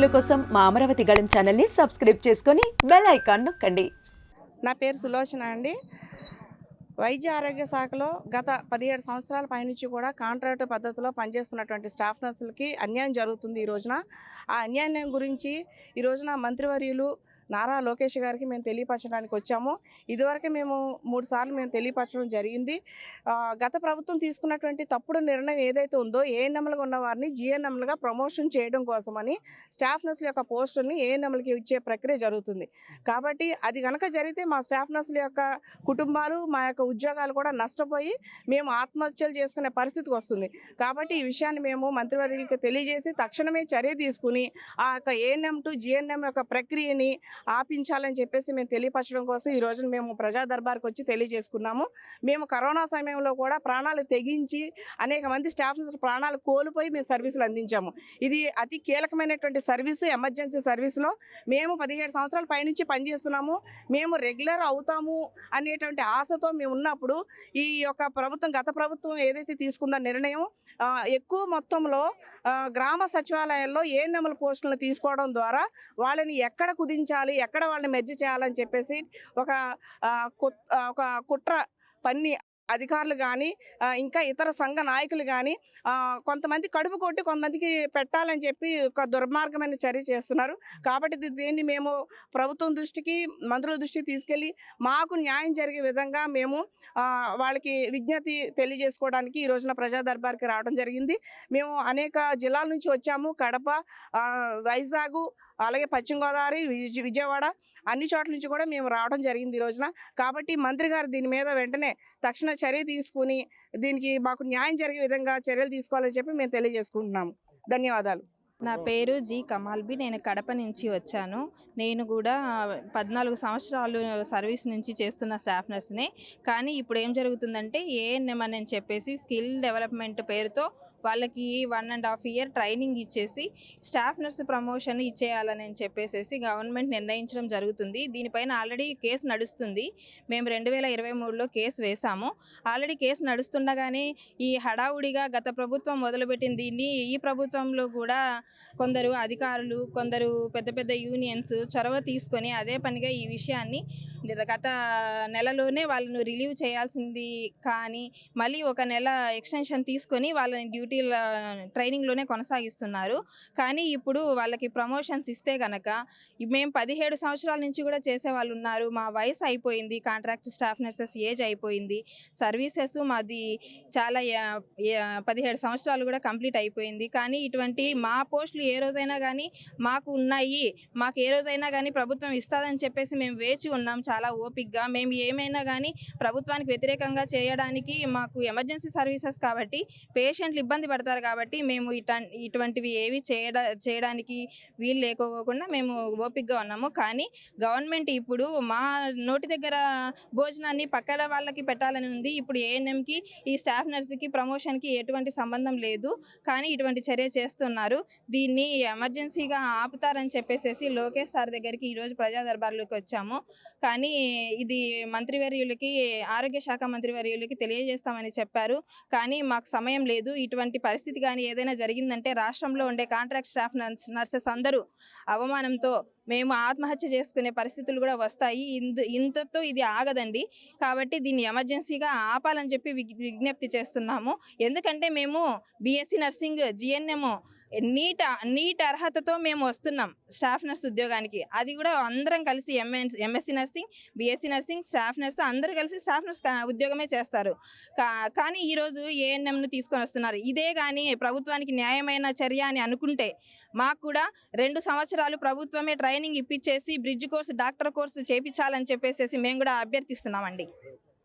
వీడియోల కోసం మా అమరావతి గళం ఛానల్ని సబ్స్క్రైబ్ చేసుకొని బెల్ ఐకాన్ నొక్కండి. నా పేరు సులోచన అండి. వైద్య ఆరోగ్య శాఖలో గత 17 సంవత్సరాల పైనుంచి కూడా కాంట్రాక్ట్ పద్ధతిలో పనిచేస్తున్నటువంటి స్టాఫ్ నర్సులకి అన్యాయం జరుగుతుంది. ఈ రోజున ఆ అన్యాయం గురించి ఈ రోజున మంత్రివర్యులు నారా లోకేష్ గారికి మేము తెలియపరచడానికి వచ్చాము. ఇదివరకే మేము 3 సార్లు మేము తెలియపరచడం జరిగింది. గత ప్రభుత్వం తీసుకున్నటువంటి తప్పుడు నిర్ణయం ఏదైతే ఉందో ఏఎన్ఎంలుగా ఉన్న వారిని జిఎన్ఎంలుగా ప్రమోషన్ చేయడం కోసమని స్టాఫ్ నర్సుల యొక్క పోస్టుల్ని ఏఎన్ఎంలకి ఇచ్చే ప్రక్రియ జరుగుతుంది. కాబట్టి అది కనుక జరిగితే మా స్టాఫ్ నర్సుల యొక్క కుటుంబాలు మా యొక్క ఉద్యోగాలు కూడా నష్టపోయి మేము ఆత్మహత్యలు చేసుకునే పరిస్థితికి వస్తుంది. కాబట్టి ఈ విషయాన్ని మేము మంత్రివర్యులకి తెలియజేసి తక్షణమే చర్య తీసుకుని ఆ యొక్క ఏఎన్ఎం టు జిఎన్ఎం యొక్క ప్రక్రియని ఆపించాలని చెప్పేసి మేము తెలియపరచడం కోసం ఈ రోజున మేము ప్రజా దర్బార్కి వచ్చి తెలియజేసుకున్నాము. మేము కరోనా సమయంలో కూడా ప్రాణాలు తెగించి అనేక మంది స్టాఫ్ ప్రాణాలు కోల్పోయి మేము సర్వీసులు అందించాము. ఇది అతి కీలకమైనటువంటి సర్వీసు. ఎమర్జెన్సీ సర్వీసులో మేము 17 సంవత్సరాల పైనుంచి పనిచేస్తున్నాము. మేము రెగ్యులర్ అవుతాము అనేటువంటి ఆశతో మేము ఉన్నప్పుడు ఈ యొక్క ప్రభుత్వం గత ప్రభుత్వం ఏదైతే తీసుకుందో నిర్ణయం ఎక్కువ మొత్తంలో గ్రామ సచివాలయాల్లో ఏఎన్ఎంల పోస్టులను తీసుకోవడం ద్వారా వాళ్ళని ఎక్కడ కుదించాలి, ఎక్కడ వాళ్ళని మెర్జ్ చేయాలని చెప్పేసి ఒక కుట్ర పన్ని అధికారులు కానీ ఇంకా ఇతర సంఘ నాయకులు కానీ కొంతమంది కడుపు కొట్టి కొంతమందికి పెట్టాలని చెప్పి ఒక దుర్మార్గమైన చర్య చేస్తున్నారు. కాబట్టి దీన్ని మేము ప్రభుత్వం దృష్టికి మంత్రుల దృష్టికి తీసుకెళ్ళి మాకు న్యాయం జరిగే విధంగా మేము వాళ్ళకి విజ్ఞప్తి తెలియజేసుకోవడానికి ఈ రోజున ప్రజా దర్బార్కి రావడం జరిగింది. మేము అనేక జిల్లాల నుంచి వచ్చాము. కడప, వైజాగ్, అలాగే పశ్చిమ గోదావరి, విజయవాడ అన్ని చోట్ల నుంచి కూడా మేము రావడం జరిగింది ఈ రోజున. కాబట్టి మంత్రి గారు దీని మీద వెంటనే తక్షణ చర్య తీసుకుని దీనికి మాకు న్యాయం జరిగే విధంగా చర్యలు తీసుకోవాలని చెప్పి మేము తెలియజేసుకుంటున్నాము. ధన్యవాదాలు. నా పేరు జి కమాల్బి. నేను కడప నుంచి వచ్చాను. నేను కూడా 14 సంవత్సరాలు సర్వీస్ నుంచి చేస్తున్న స్టాఫ్ నర్స్నే. కానీ ఇప్పుడు ఏం జరుగుతుందంటే ఏఎన్ఎం అని చెప్పేసి స్కిల్ డెవలప్మెంట్ పేరుతో వాళ్ళకి 1.5 ఇయర్ ట్రైనింగ్ ఇచ్చేసి స్టాఫ్ నర్స్ ప్రమోషన్ ఇచ్చేయాలని చెప్పేసి గవర్నమెంట్ నిర్ణయించడం జరుగుతుంది. దీనిపైన ఆల్రెడీ కేసు నడుస్తుంది. మేము 2023లో కేసు వేసాము. ఆల్రెడీ కేసు నడుస్తుండగానే ఈ హడావుడిగా గత ప్రభుత్వం మొదలుపెట్టిన దీన్ని ఈ ప్రభుత్వంలో కూడా కొందరు అధికారులు, కొందరు పెద్ద పెద్ద యూనియన్స్ చొరవ తీసుకొని అదే పనిగా ఈ విషయాన్ని గత నెలలోనే వాళ్ళను రిలీవ్ చేయాల్సింది. కానీ మళ్ళీ 1 నెల ఎక్స్టెన్షన్ తీసుకొని వాళ్ళని ట్రైనింగ్లోనే కొనసాగిస్తున్నారు. కానీ ఇప్పుడు వాళ్ళకి ప్రమోషన్స్ ఇస్తే కనుక మేము 17 సంవత్సరాల నుంచి కూడా చేసే వాళ్ళు ఉన్నారు. మా వయసు అయిపోయింది, కాంట్రాక్ట్ స్టాఫ్ నర్సెస్ ఏజ్ అయిపోయింది, సర్వీసెస్ మాది చాలా 17 సంవత్సరాలు కూడా కంప్లీట్ అయిపోయింది. కానీ ఇటువంటి మా పోస్టులు ఏ రోజైనా కానీ మాకు ఉన్నాయి, మాకు ఏ రోజైనా కానీ ప్రభుత్వం ఇస్తుందని చెప్పేసి మేము వేచి ఉన్నాం చాలా ఓపిక్గా. మేము ఏమైనా కానీ ప్రభుత్వానికి వ్యతిరేకంగా చేయడానికి మాకు ఎమర్జెన్సీ సర్వీసెస్ కాబట్టి పేషెంట్లు ఇబ్బంది పడతారు కాబట్టి మేము ఇటువంటివి ఏవి చేయడానికి వీలు లేకోకుండా మేము ఓపిక్గా ఉన్నాము. కానీ గవర్నమెంట్ ఇప్పుడు మా నోటి దగ్గర భోజనాన్ని పక్కన వాళ్ళకి పెట్టాలని ఉంది. ఇప్పుడు ఏఎన్ఎంకి ఈ స్టాఫ్ నర్స్కి ప్రమోషన్కి ఎటువంటి సంబంధం లేదు. కానీ ఇటువంటి చర్య చేస్తున్నారు. దీన్ని ఎమర్జెన్సీగా ఆపుతారని చెప్పేసి లోకేష్ సార్ దగ్గరికి ఈరోజు ప్రజా దర్బార్లోకి వచ్చాము. కానీ ఇది మంత్రివర్యులకి, ఆరోగ్య శాఖ మంత్రివర్యులకి తెలియజేస్తామని చెప్పారు. కానీ మాకు సమయం లేదు. ఇటువంటి పరిస్థితి కానీ ఏదైనా జరిగిందంటే రాష్ట్రంలో ఉండే కాంట్రాక్ట్ స్టాఫ్ నర్సెస్ అందరూ అవమానంతో మేము ఆత్మహత్య చేసుకునే పరిస్థితులు కూడా వస్తాయి. ఇంతతో ఇది ఆగదండి. కాబట్టి దీన్ని ఎమర్జెన్సీగా ఆపాలని చెప్పి విజ్ఞప్తి చేస్తున్నాము. ఎందుకంటే మేము బీఎస్సీ నర్సింగ్, జిఎన్ఎం నీట్ అర్హతతో మేము వస్తున్నాం స్టాఫ్ నర్స్ ఉద్యోగానికి. అది కూడా అందరం కలిసి MSc nursing, BSc nursing, staff nurse అందరూ కలిసి స్టాఫ్ నర్స్ ఉద్యోగమే చేస్తారు. కానీ ఈరోజు ఏఎన్ఎంను తీసుకొని వస్తున్నారు. ఇదే కానీ ప్రభుత్వానికి న్యాయమైన చర్య అని అనుకుంటే మాకు కూడా 2 సంవత్సరాలు ప్రభుత్వమే ట్రైనింగ్ ఇప్పించేసి బ్రిడ్జ్ కోర్సు, డాక్టర్ కోర్సు చేయించాలని చెప్పేసి మేము కూడా అభ్యర్థిస్తున్నామండి.